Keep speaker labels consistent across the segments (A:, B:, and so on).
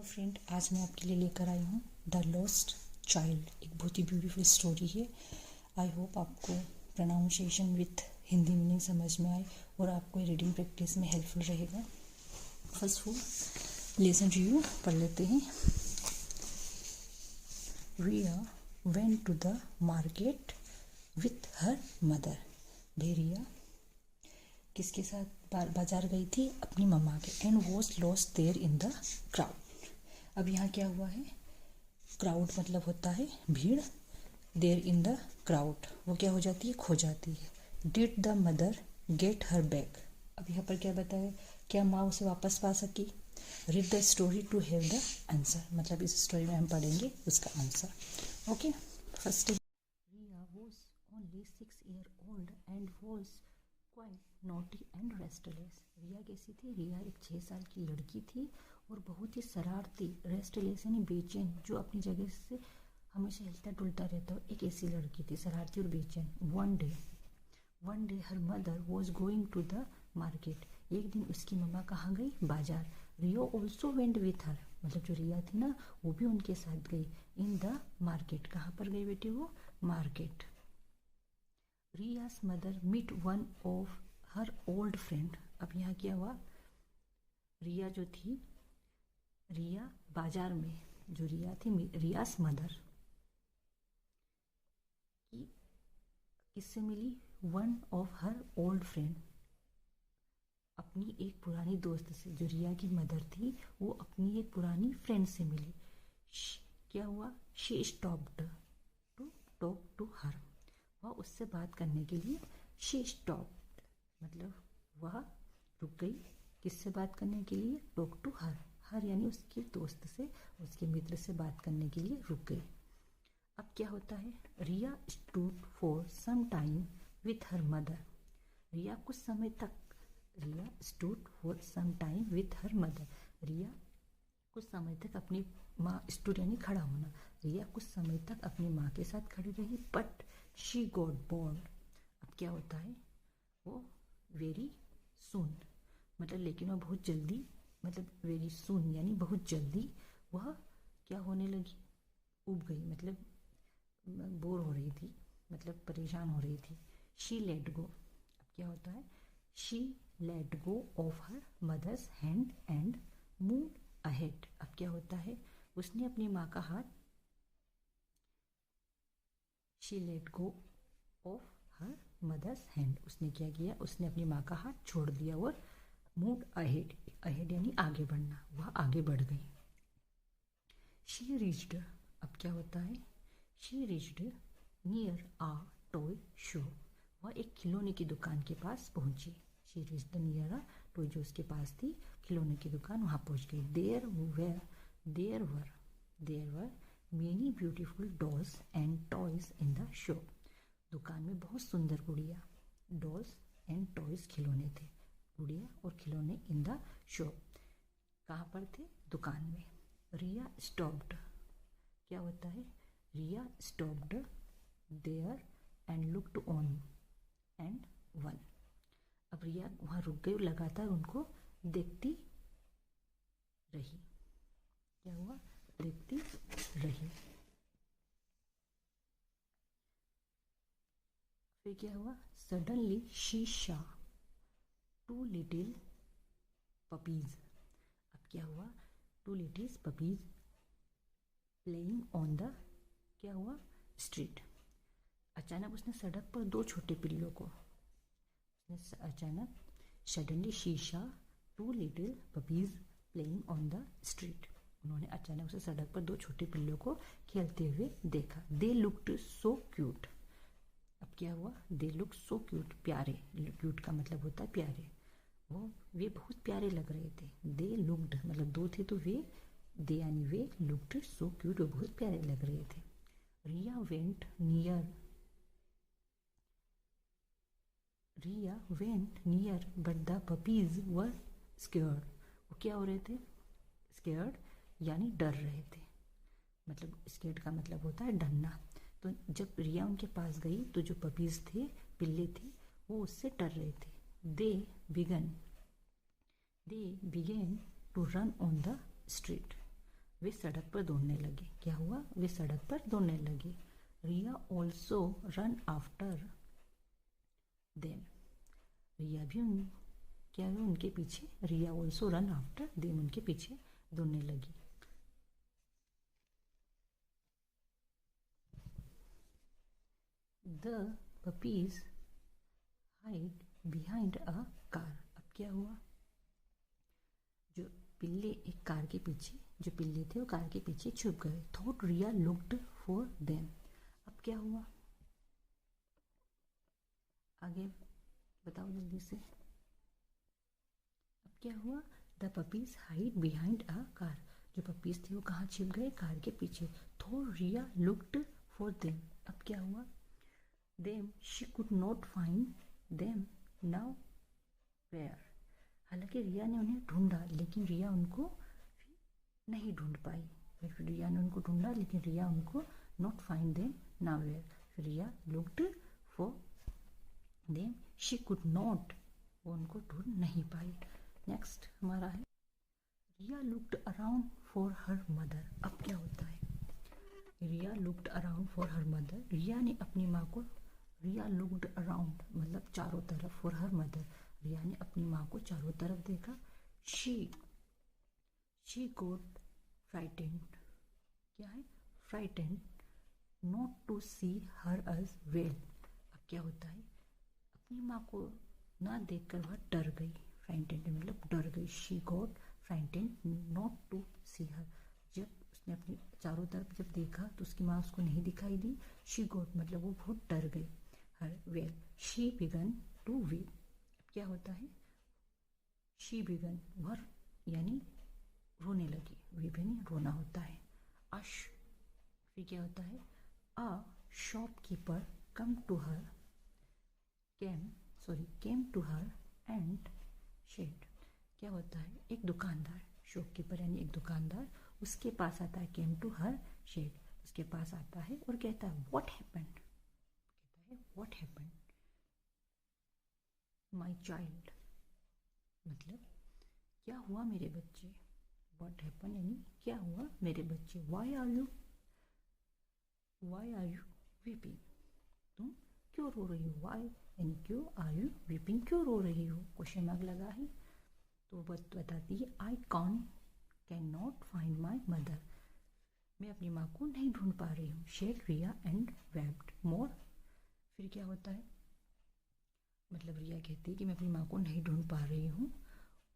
A: Friend, आज मैं आपके लिए लेकर आई हूँ द लॉस्ट चाइल्ड। एक बहुत ही ब्यूटीफुल स्टोरी है। आई होप आपको प्रोनाउंसिएशन विथ हिंदी मीनिंग समझ में आए और आपको रीडिंग प्रैक्टिस में हेल्पफुल रहेगा। फर्स्ट वो लेसन रिव्यू पढ़ लेते हैं। Riya went to the market with her mother. Riya किसके साथ बाजार गई थी? अपनी मम्मा के। And was lost there in the crowd. अब यहाँ क्या हुआ है? क्राउड मतलब होता है भीड़। देयर इन द क्राउड वो क्या हो जाती है? खो जाती है। Did the mother get her bag. अब यहाँ पर क्या बताया? क्या माँ उसे वापस पा सकी? Read the story to have the answer. मतलब इस स्टोरी में हम पढ़ेंगे उसका answer. Okay, first Riya was only 6 years old and was quite naughty and restless। Riya कैसी थी? रिया एक 6 साल की लड़की थी और बहुत ही शरारती, रेस्टलेस यानी बेचैन, जो अपनी जगह से हमेशा हिलता डुलता रहता हो, एक ऐसी लड़की थी, शरारती और बेचैन। One day her mother was going to the market. एक दिन उसकी मम्मा कहाँ गई? बाजार। Riya also went with her. मतलब जो रिया थी ना, वो भी उनके साथ गई। In the market. कहाँ पर गई बेटी वो? Market. Riya's mother meet one of her old friend. अब यहाँ क्या हुआ? रिया जो थी, रिया बाजार में, जो रिया थी, रिया's मदर की किससे मिली? One of her old friend, अपनी एक पुरानी दोस्त से। जो रिया की मदर थी वो अपनी एक पुरानी फ्रेंड से मिली। क्या हुआ? She stopped to talk to her. वह उससे बात करने के लिए शी स्टॉप्ड मतलब वह रुक गई। किससे बात करने के लिए? टॉक टू हर। हर यानी उसके दोस्त से, उसके मित्र से बात करने के लिए रुक गई। अब क्या होता है? Riya stood for some time with her mother. Riya कुछ समय तक, Riya stood for some time with her mother. Riya कुछ समय तक अपनी माँ, स्टूड यानी खड़ा होना, रिया कुछ समय तक अपनी माँ के साथ खड़ी रही। But she got bored. अब क्या होता है? वो वेरी सून मतलब, लेकिन वह बहुत जल्दी, मतलब वेरी सून यानी बहुत जल्दी वह क्या होने लगी? उब गई, मतलब बोर हो रही थी, मतलब परेशान हो रही थी। She let go. अब क्या होता है? She let go of her mother's hand and move ahead. अब क्या होता है? उसने अपनी माँ का हाथ, she let go of her mother's hand, उसने क्या किया? उसने अपनी माँ का हाथ छोड़ दिया और मूव अहेड, अहेड यानी आगे बढ़ना, वह आगे बढ़ गई। She reached. अब क्या होता है? She reached near a toy shop. वह एक खिलौने की दुकान के पास पहुंची। She reached near a toy, जो उसके पास थी खिलौने की दुकान, वहां पहुंच गई। There were many beautiful dolls and toys in the shop. दुकान में बहुत सुंदर गुड़िया, डॉल्स एंड टॉयज खिलौने थे, गुड़िया और खिलौने इन द शॉप। कहाँ पर थे? दुकान में। रिया स्टॉप्ड। क्या होता है? Riya stopped there and looked on and one. अब रिया वहाँ रुक गई, लगातार उनको देखती रही। क्या हुआ? देखती रही। फिर क्या हुआ? Suddenly she saw two little puppies. अब क्या हुआ? Two little puppies playing on the, क्या हुआ? स्ट्रीट। अचानक उसने सड़क पर दो छोटे पिल्लों को, उसने अचानक, suddenly she saw two little puppies playing on the street, उन्होंने अचानक से सड़क पर दो छोटे पिल्लों को खेलते हुए देखा। They looked so cute. अब क्या हुआ? दे लुक सो क्यूट, प्यारे। क्यूट का मतलब होता है प्यारे। वे बहुत प्यारे लग रहे थे। दे लुक्ड मतलब दो थे, तो वे, दे यानी वे, लुक्ड सो क्यूट, वो बहुत प्यारे लग रहे थे। Riya went near but the puppies were scared. वो क्या हो रहे थे? स्केयर्ड यानी डर रहे थे। मतलब स्केयर्ड का मतलब होता है डरना। तो जब रिया उनके पास गई तो जो पपीज थे, पिल्ले थे, वो उससे डर रहे थे। They began to run on the street. वे सड़क पर दौड़ने लगे। क्या हुआ? वे सड़क पर दौड़ने लगे। रिया ऑल्सो रन आफ्टर देम। रिया भी क्या हुआ? उनके पीछे। रिया ऑल्सो रन आफ्टर देम, उनके पीछे दौड़ने लगी। The puppies hide behind a car. अब क्या हुआ? जो पिल्ले एक कार के पीछे, जो पिल्ले थे वो कार के पीछे छुप गए। Thought Riya looked for them. अब क्या हुआ? आगे बताओ जल्दी से। अब क्या हुआ? The puppies hide behind a car. जो पपीज थे वो कहाँ छिप गए? कार के पीछे। Thought Riya looked for them. अब क्या हुआ? Them she could not find them now where. हालांकि रिया ने उन्हें ढूंढा, लेकिन रिया उनको नहीं ढूंढ पाई। फिर रिया ने उनको ढूंढा, लेकिन रिया उनको not find them now where. फिर Riya looked for them she could not, वो उनको ढूंढ नहीं पाई। नेक्स्ट हमारा है Riya looked around for her mother. अब क्या होता है? Riya looked around for her mother. Riya ने अपनी माँ को, रिया लुक्ड अराउंड मतलब चारों तरफ, फॉर हर मदर। रिया ने अपनी माँ को चारों तरफ देखा। She got frightened. क्या है? Frightened not to see her as well. अब क्या होता है? अपनी माँ को ना देखकर वह डर गई। फ्राइटेंड मतलब डर गई। She got frightened not to see her. जब उसने अपनी चारों तरफ जब देखा तो उसकी माँ उसको नहीं दिखाई दी। शी गॉट मतलब वो बहुत डर गई। Her well she began to weep. क्या होता है? शी बिगन वह यानी रोने लगी। वीप यानी रोना होता है। अश फिर क्या होता है? A shopkeeper come to her came to her and said. क्या होता है? एक दुकानदार, शॉपकीपर यानी एक दुकानदार उसके पास आता है। केम टू हर शेड, उसके पास आता है और कहता है व्हाट हैपेंड। कहता है व्हाट हैपेंड माय चाइल्ड, मतलब क्या हुआ मेरे बच्चे। व्हाट हैपन यानी क्या हुआ मेरे बच्चे। वाई आर यू वीपिंग, तुम क्यों रो रही हो। वाई यानी क्यों, आर यू वीपिंग क्यों रो रही हो, क्वेश्चन मार्क लगा है। तो बताती है I can not find my mother, मैं अपनी माँ को नहीं ढूंढ पा रही हूँ। शेड रिया एंड वेप्ड मोर। फिर क्या होता है? मतलब रिया कहती है कि मैं अपनी माँ को नहीं ढूंढ पा रही हूँ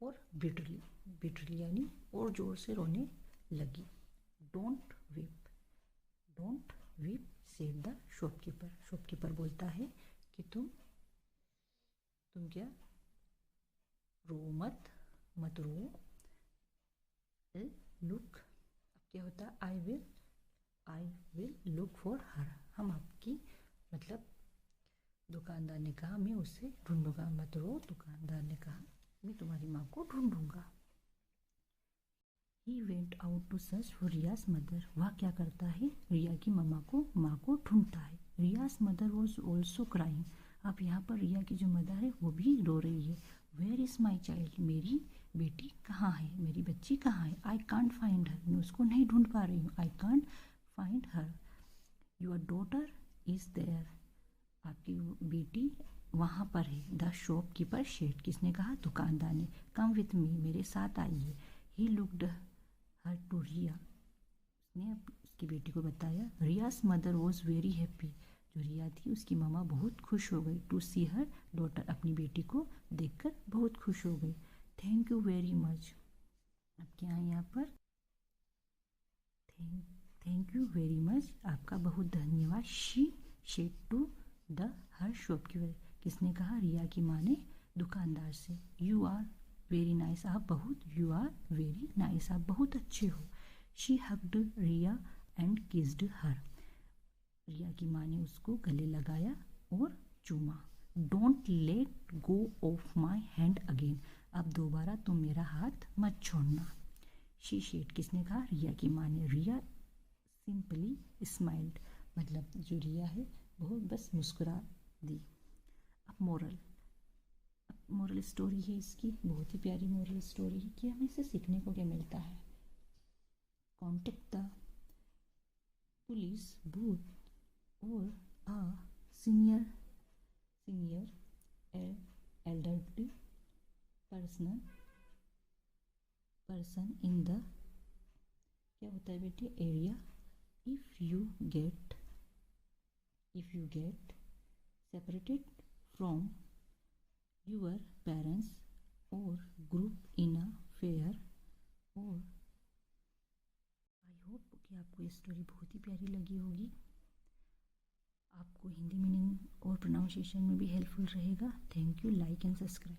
A: और बिटरली यानी और जोर से रोने लगी। Don't weep said the shopkeeper. Shopkeeper बोलता है कि तुम क्या रो मत रो। लुक, अब क्या होता है? I will look for her, हम आपकी मतलब दुकानदार ने कहा मैं उसे ढूंढूंगा। मत रो, दुकानदार ने कहा मैं तुम्हारी माँ को ढूंढूंगा। He went out to search for Riya's mother. वह क्या करता है? रिया की माँ को ढूंढता है। रियाज मदर वॉज ऑल्सो क्राइंग। अब यहाँ पर रिया की जो मदर है वो भी रो रही है। वेयर इज़ माई चाइल्ड, मेरी बेटी कहाँ है, मेरी बच्ची कहाँ है। आई कांट फाइंड हर, मैं उसको नहीं ढूंढ पा रही हूँ। I can't find her. Your daughter is there, आपकी बेटी वहाँ पर है। द शॉपकीपर शेड, किसने कहा? दुकानदार ने। कम विथ मी, मेरे साथ आइए। ही लुक्ड हर टू रिया, उसने उसकी बेटी को बताया। रियाज मदर वॉज वेरी हैप्पी, जो रिया थी उसकी मामा बहुत खुश हो गई। टू सी हर डॉटर, अपनी बेटी को देखकर बहुत खुश हो गई। Thank you very much. अब क्या है यहाँ पर? थैंक यू वेरी मच, आपका बहुत धन्यवाद। She said to the her shopkeeper, किसने कहा? रिया की माँ ने दुकानदार से। यू आर वेरी नाइस, आप बहुत, यू आर वेरी नाइस, आप बहुत अच्छे हो। She hugged Riya and kissed her, Riya की माँ ने उसको गले लगाया और चूमा। Don't let go of my hand again, अब दोबारा तुम मेरा हाथ मत छोड़ना। शी शेड, किसने कहा? रिया की माँ ने। रिया सिंपली स्माइल्ड, मतलब जो रिया है वो बस मुस्कुरा दी। अब मोरल स्टोरी है इसकी, बहुत ही प्यारी मोरल स्टोरी है कि हमें इससे सीखने को क्या मिलता है। कॉन्टेक्ट द पुलिस बूथ और a senior elderly person in the क्या होता है बेटे area if you get separated from your parents or group in a fair or I hope कि आपको ये स्टोरी बहुत ही प्यारी लगी होगी, आपको हिंदी मीनिंग और प्रोनाउंसिएशन में भी हेल्पफुल रहेगा। Thank you, like and subscribe.